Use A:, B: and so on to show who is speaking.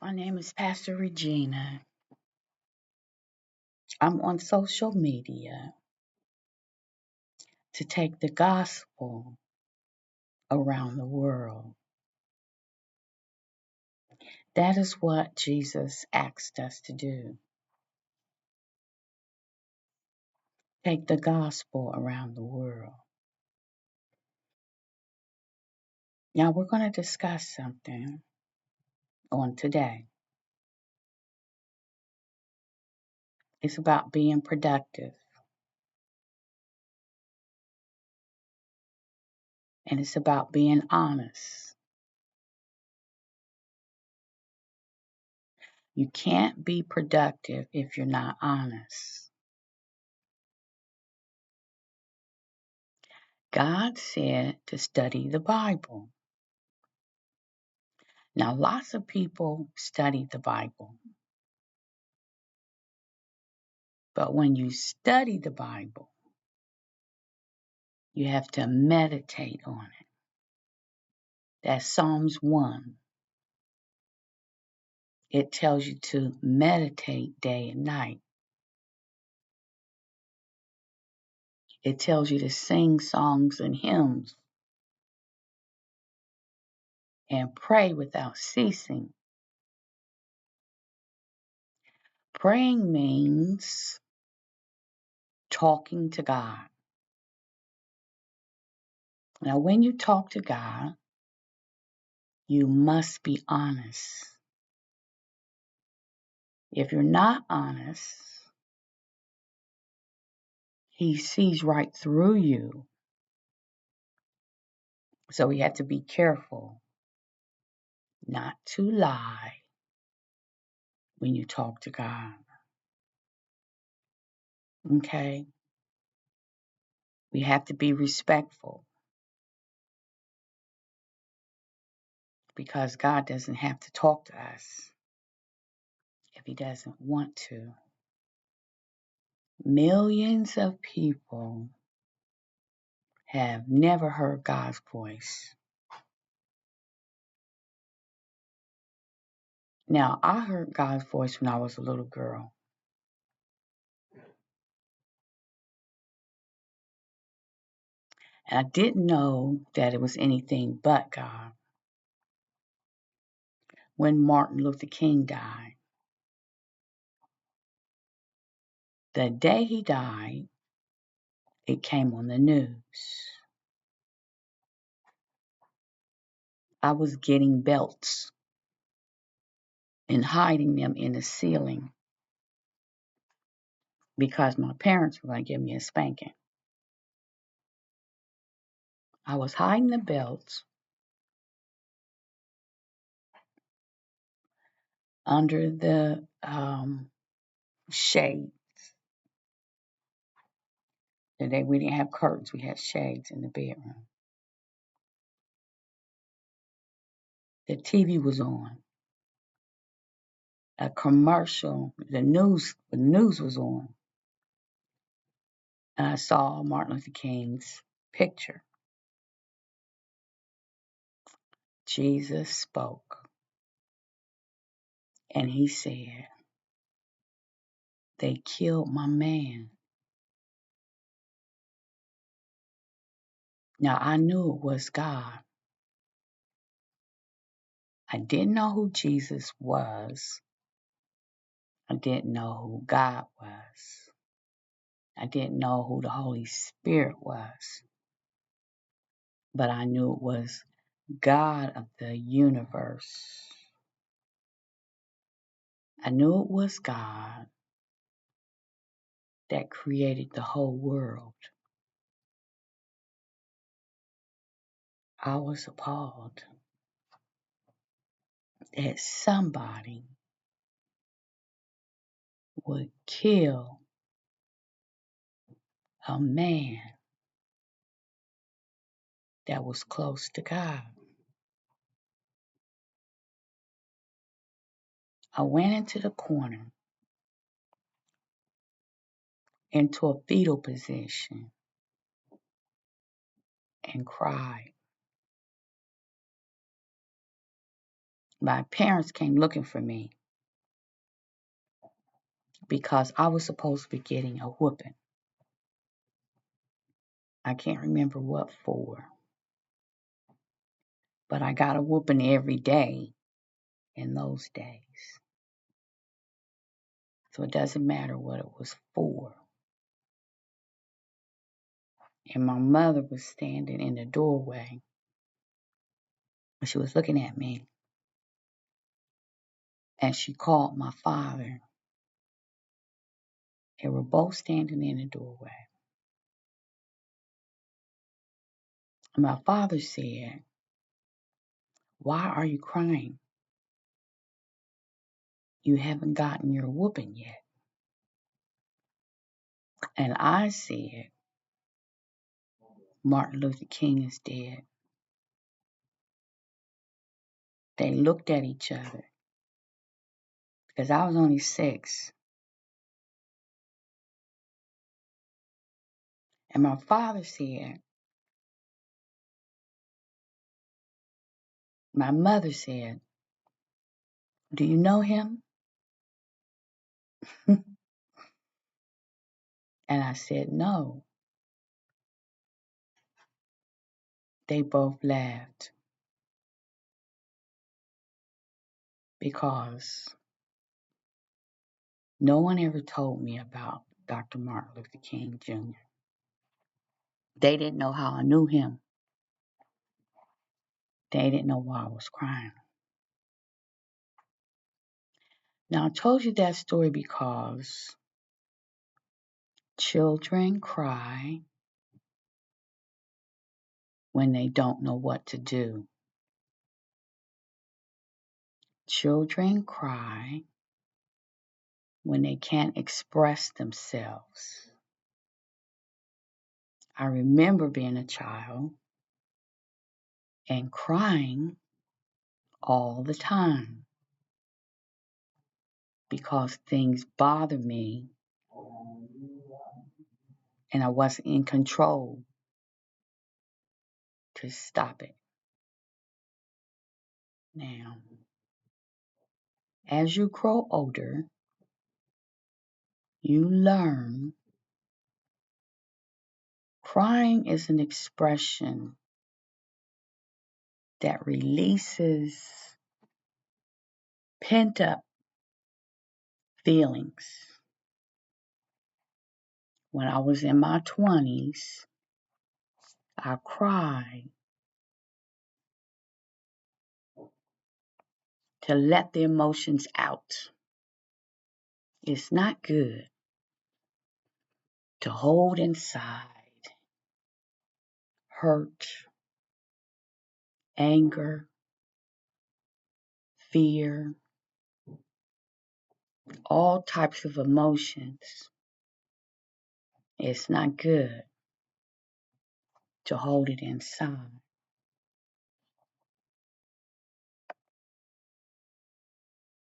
A: My name is Pastor Regina. I'm on social media to take the gospel around the world. That is what Jesus asked us to do. Take the gospel around the world. Now we're going to discuss something on today. It's about being productive. And it's about being honest. You can't be productive if you're not honest. God said to study the Bible. Now, lots of people study the Bible. But when you study the Bible, you have to meditate on it. That's Psalms 1. It tells you to meditate day and night. It tells you to sing songs and hymns and pray without ceasing. Praying means talking to God. Now, when you talk to God, you must be honest. If you're not honest, He sees right through you. So we have to be careful not to lie when you talk to God. Okay? We have to be respectful because God doesn't have to talk to us if He doesn't want to. Millions of people have never heard God's voice. Now, I heard God's voice when I was a little girl. And I didn't know that it was anything but God. When Martin Luther King died, the day he died, it came on the news. I was getting belts and hiding them in the ceiling because my parents were going to give me a spanking. I was hiding the belts under the shade. Today we didn't have curtains, we had shades in the bedroom. The TV was on. A commercial, the news was on. And I saw Martin Luther King's picture. Jesus spoke. And he said, they killed my man. Now I knew it was God. I didn't know who Jesus was. I didn't know who God was. I didn't know who the Holy Spirit was. But I knew it was God of the universe. I knew it was God that created the whole world. I was appalled that somebody would kill a man that was close to God. I went into the corner, into a fetal position, and cried. My parents came looking for me because I was supposed to be getting a whooping. I can't remember what for, but I got a whooping every day in those days. So it doesn't matter what it was for. And my mother was standing in the doorway and she was looking at me. And she called my father. They were both standing in the doorway. And my father said, "Why are you crying? You haven't gotten your whooping yet." And I said, "Martin Luther King is dead." They looked at each other because I was only 6. And my father said, my mother said, "Do you know him?" And I said, "No." They both laughed because no one ever told me about Dr. Martin Luther King Jr. They didn't know how I knew him. They didn't know why I was crying. Now, I told you that story because children cry when they don't know what to do. Children cry when they can't express themselves. I remember being a child and crying all the time because things bothered me and I wasn't in control to stop it. Now, as you grow older, you learn crying is an expression that releases pent up feelings. When I was in my 20s, I cried to let the emotions out. It's not good to hold inside hurt, anger, fear, all types of emotions. It's not good to hold it inside.